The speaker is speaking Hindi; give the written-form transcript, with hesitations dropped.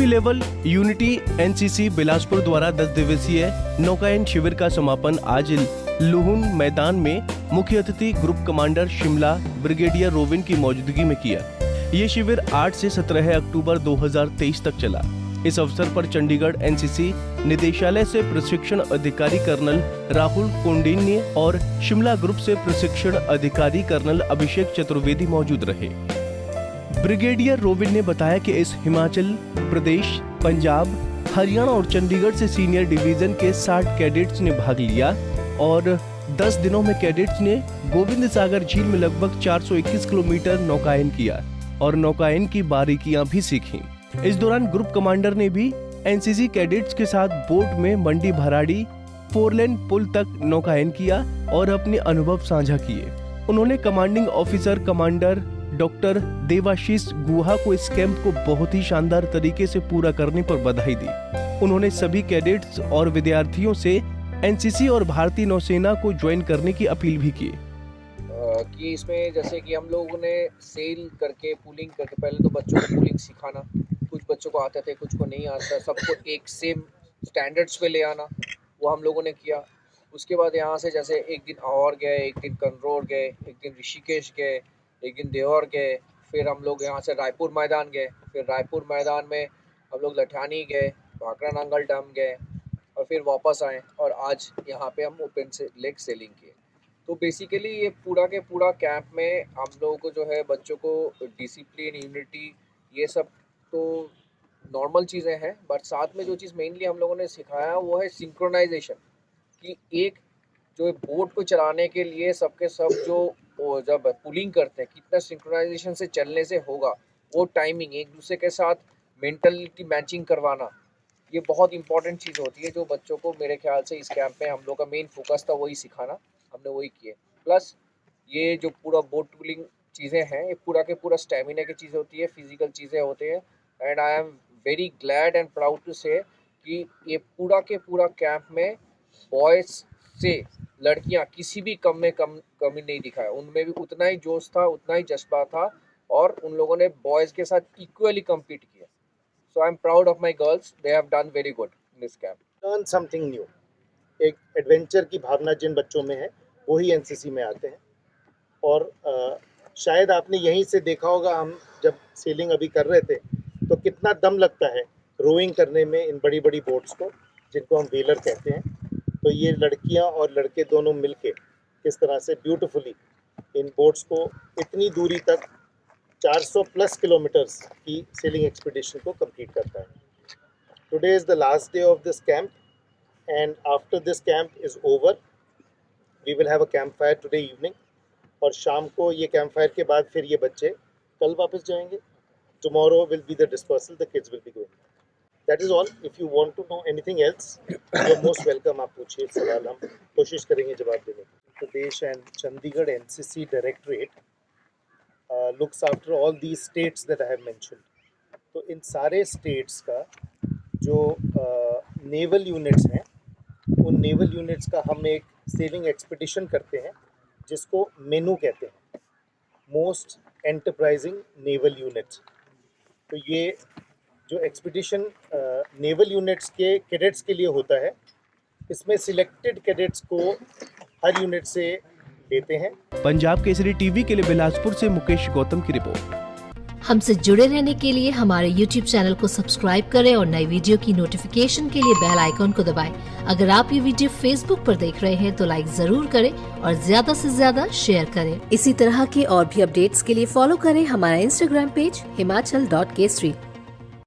Multi level unity NCC Bilaspur द्वारा 10 दिवसीय नौकायन शिविर का समापन आज लुहुन मैदान में मुख्य अतिथि group commander Shimla brigadier Rubin की मौजूदगी में किया। ये शिविर 8 से 17 अक्टूबर 2023 तक चला। इस अवसर पर चंडीगढ़ एनसीसी निदेशालय से प्रशिक्षण अधिकारी कर्नल राहुल कौंडिन्य और शिमला ग्रुप से प्रशिक्षण अधिकारी कर्नल अभिषेक चतुर्वेदी मौजूद रहे। ब्रिगेडियर रोविन ने बताया कि इस हिमाचल प्रदेश, पंजाब, हरियाणा और चंडीगढ़ से सीनियर डिवीजन के 60 कैडेट्स ने भाग लिया और 10 दिनों में कैडेट्स ने गोविंद सागर झील में लगभग 421 किलोमीटर नौकायन किया और नौकायन की बारीकियां भी सीखी। इस दौरान ग्रुप कमांडर ने भी एनसीसी कैडेट्स के साथ बोट में मंडी भराड़ी 4 लेन पुल तक नौकायन किया और अपने अनुभव साझा किए। उन्होंने commanding officer commander doctor Devashish Guha को इस कैंप को बहुत ही शानदार तरीके से पूरा करने पर बधाई दी। उन्होंने सभी कैडेट्स और विद्यार्थियों से एनसीसी और भारतीय नौसेना को ज्वाइन करने की अपील भी की। कि इसमें जैसे कि हम लोगों ने सेल करके पूलिंग करके पहले तो बच्चों को पूलिंग सिखाना, कुछ बच्चों को आते थे, कुछ को नहीं आता, सबको एक सेम स्टैंडर्ड्स पे ले आना, वो हम लोगों ने किया। उसके बाद यहाँ से जैसे एक दिन और गए, एक दिन कन्नौर गए, एक दिन ऋषिकेश गए, एक दिन देवर गए, फिर हम लोग यहाँ से रायपुर मैदान गए, फिर रायपुर मैदान में हम लोग लठानी गए, भाखड़ा नांगल डैम गए और फिर वापस आए और आज यहाँ पे हम ओपन से लेक सेलिंग किए। तो बेसिकली ये पूरा के पूरा कैंप में हम लोगों को जो है बच्चों को डिसिप्लिन, यूनिटी, ये सब तो नॉर्मल चीज़ें हैं, बट साथ में जो चीज़ मेनली हम लोगों ने सिखाया वो है सिंक्रोनाइजेशन। कि एक जो बोट को चलाने के लिए सबके सब जो जब पुलिंग करते हैं कितना सिंक्रोनाइजेशन से चलने से होगा, वो टाइमिंग, एक दूसरे के साथ मेंटलिटी मैचिंग करवाना, ये बहुत इंपॉर्टेंट चीज़ होती है जो बच्चों को मेरे ख्याल से इस कैंप में हम लोग का मेन फोकस था वही सिखाना, हमने वही किए। प्लस ये जो पूरा बोट पुलिंग चीज़ें हैं ये पूरा के पूरा स्टेमिना की चीज़ होती है, फिजिकल चीज़ें होती हैं। And I am very glad and proud to say कि ये पूरा के पूरा कैंप में बॉयज़ से लड़कियां किसी भी कमी नहीं दिखाया। उनमें भी उतना ही जोश था, उतना ही जज्बा था और उन लोगों ने बॉयज़ के साथ इक्वली कम्पीट किया। So I am proud of my girls, they have done very good in this camp. Learn something new, एक एडवेंचर की भावना जिन बच्चों में है वो ही एनसीसी में आते हैं। और शायद आपने यहीं से देखा होगा, हम जब सेलिंग अभी कर रहे थे तो कितना दम लगता है रोइंग करने में इन बड़ी बड़ी बोट्स को, जिनको हम व्हीलर कहते हैं। तो ये लड़कियां और लड़के दोनों मिलके किस तरह से ब्यूटीफुली इन बोट्स को इतनी दूरी तक 400 प्लस किलोमीटर्स की सेलिंग एक्सपीडिशन को कंप्लीट करता है। Today is the last day of this camp and after this camp is over we will have a campfire today evening. और शाम को ये कैंप फायर के बाद फिर ये बच्चे कल वापस जाएंगे। Tomorrow will be the dispersal, the kids will be going. That is all. If you want to know anything else you are most welcome. आप पूछिए सवाल, हम कोशिश करेंगे जवाब देने की। Pradesh and Chandigarh NCC directorate looks after all these states that I have mentioned. तो इन सारे स्टेट्स का जो नेवल यूनिट्स हैं, उन नेवल यूनिट्स का हम एक सेलिंग एक्सपीडिशन करते हैं जिसको मेनू कहते हैं, मोस्ट एंटरप्राइजिंग नेवल यूनिट्स। तो ये जो एक्सपीडिशन नेवल यूनिट्स के कैडेट्स के लिए होता है, इसमें सिलेक्टेड कैडेट्स को हर यूनिट से लेते हैं। पंजाब केसरी टीवी के लिए बिलासपुर से मुकेश गौतम की रिपोर्ट। हमसे जुड़े रहने के लिए हमारे YouTube चैनल को सब्सक्राइब करें और नई वीडियो की नोटिफिकेशन के लिए बेल आइकॉन को दबाएं। अगर आप ये वीडियो Facebook पर देख रहे हैं तो लाइक जरूर करें और ज्यादा से ज्यादा शेयर करें। इसी तरह के और भी अपडेट्स के लिए फॉलो करें हमारा Instagram पेज himachal.kesri।